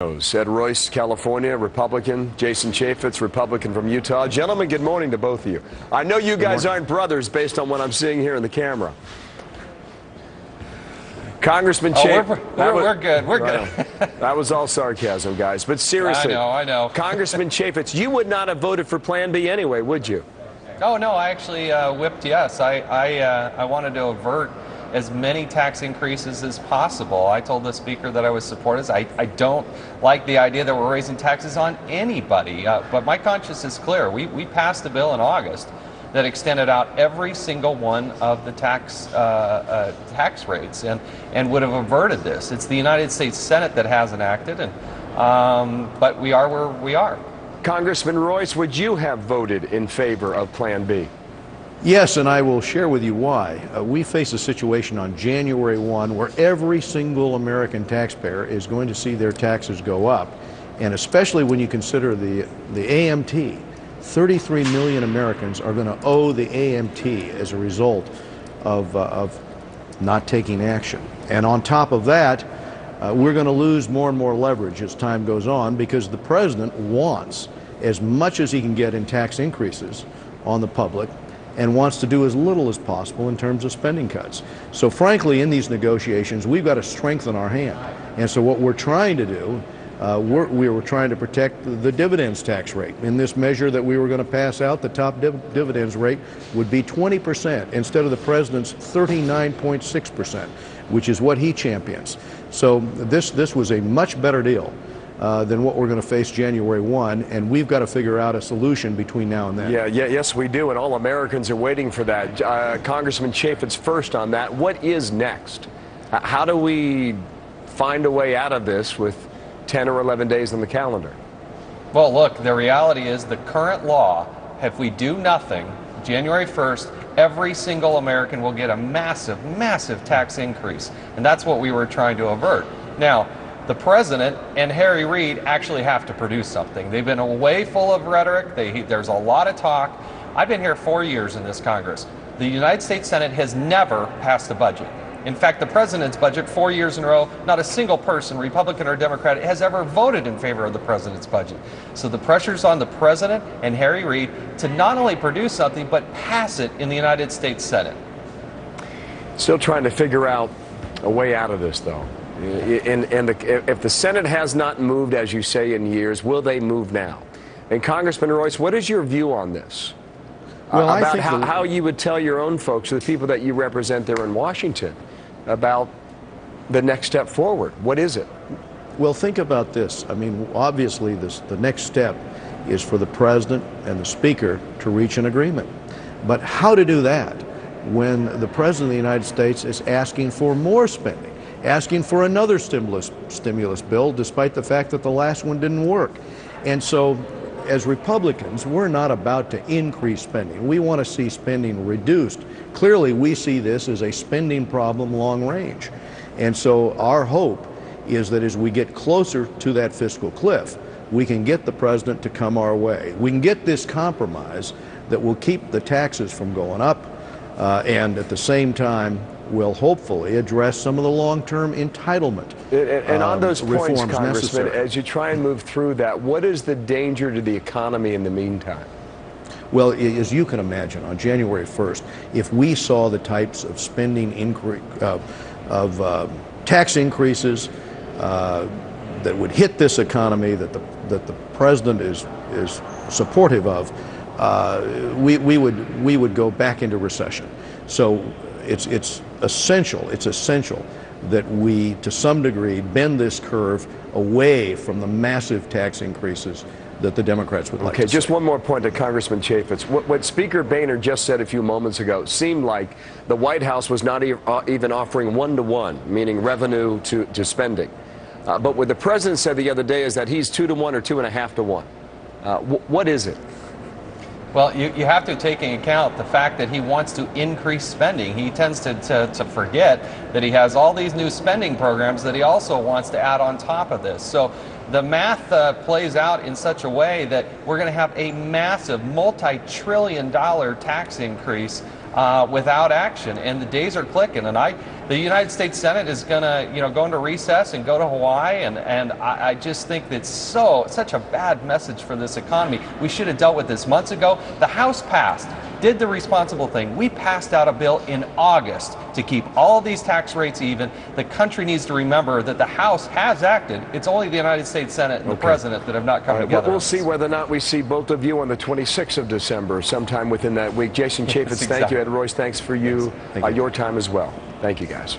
Ed Royce, California, Republican. Jason Chaffetz, Republican from Utah. Gentlemen, good morning to both of you. I know you guys aren't brothers based on what I'm seeing here in the camera. Congressman Chaffetz. We're good. We're good. That was all sarcasm, guys. But seriously, I know. Congressman Chaffetz, you would not have voted for Plan B anyway, would you? Oh, no, I actually whipped yes. I wanted to avert as many tax increases as possible. I told the Speaker that I was supportive. I don't like the idea that we're raising taxes on anybody, but my conscience is clear. We passed a bill in August that extended out every single one of the tax rates and would have averted this. It's the United States Senate that hasn't acted, but we are where we are. Congressman Royce, would you have voted in favor of Plan B? Yes, and I will share with you why. We face a situation on January 1 where every single American taxpayer is going to see their taxes go up, and especially when you consider the AMT. 33 million Americans are going to owe the AMT as a result of not taking action. And on top of that, we're going to lose more and more leverage as time goes on because the president wants as much as he can get in tax increases on the public and wants to do as little as possible in terms of spending cuts. So frankly, in these negotiations, we've got to strengthen our hand. And so what we're trying to do, we were trying to protect the dividends tax rate. In this measure that we were going to pass out, the top dividends rate would be 20% instead of the president's 39.6%, which is what he champions. So this was a much better deal than what we're going to face January 1, and we've got to figure out a solution between now and then. Yes, we do, and all Americans are waiting for that. Congressman Chaffetz, first on that, what is next? How do we find a way out of this with 10 or 11 days on the calendar? Well, look, the reality is the current law, if we do nothing, January 1st, every single American will get a massive, massive tax increase, and that's what we were trying to avert. Now, the president and Harry Reid actually have to produce something. They've been way full of rhetoric. There's a lot of talk. I've been here 4 years in this Congress. The United States Senate has never passed a budget. In fact, the president's budget, 4 years in a row, not a single person, Republican or Democrat, has ever voted in favor of the president's budget. So the pressure's on the president and Harry Reid to not only produce something, but pass it in the United States Senate. Still trying to figure out a way out of this, though. If the Senate has not moved, as you say, in years, will they move now? And Congressman Royce, what is your view on this? Well, about how you would tell your own folks, the people that you represent there in Washington, about the next step forward. What is it? Well, think about this. I mean, obviously, the next step is for the president and the speaker to reach an agreement. But how to do that when the president of the United States is asking for more spending, asking for another stimulus bill, despite the fact that the last one didn't work? And so, as Republicans, we're not about to increase spending. We want to see spending reduced. Clearly, we see this as a spending problem long range. And so our hope is that as we get closer to that fiscal cliff, we can get the president to come our way. We can get this compromise that will keep the taxes from going up and at the same time will hopefully address some of the long-term entitlement and on those points, Congressman, necessary. As you try and move through that, what is the danger to the economy in the meantime? Well, as you can imagine, on January 1st, if we saw the types of spending increase, tax increases that would hit this economy that the president is supportive of, we would go back into recession. So it's essential that we, to some degree, bend this curve away from the massive tax increases that the Democrats would like to see. Okay, just one more point to Congressman Chaffetz. What Speaker Boehner just said a few moments ago seemed like the White House was not even offering one-to-one, meaning revenue to spending. But what the president said the other day is that he's 2-to-1 or 2.5-to-1. What is it? Well, you have to take into account the fact that he wants to increase spending. He tends to forget that he has all these new spending programs that he also wants to add on top of this. So the math plays out in such a way that we're going to have a massive multi-trillion-dollar tax increase without action, and the days are clicking. And the United States Senate is going to, go into recess and go to Hawaii, and I just think that's such a bad message for this economy. We should have dealt with this months ago. The House passed, did the responsible thing. We passed out a bill in August to keep all of these tax rates even. The country needs to remember that the House has acted. It's only the United States Senate and the President that have not come together. We'll see whether or not we see both of you on the 26th of December, sometime within that week. Jason Chaffetz, thank you. Ed Royce, thanks for your time as well. Thank you, guys.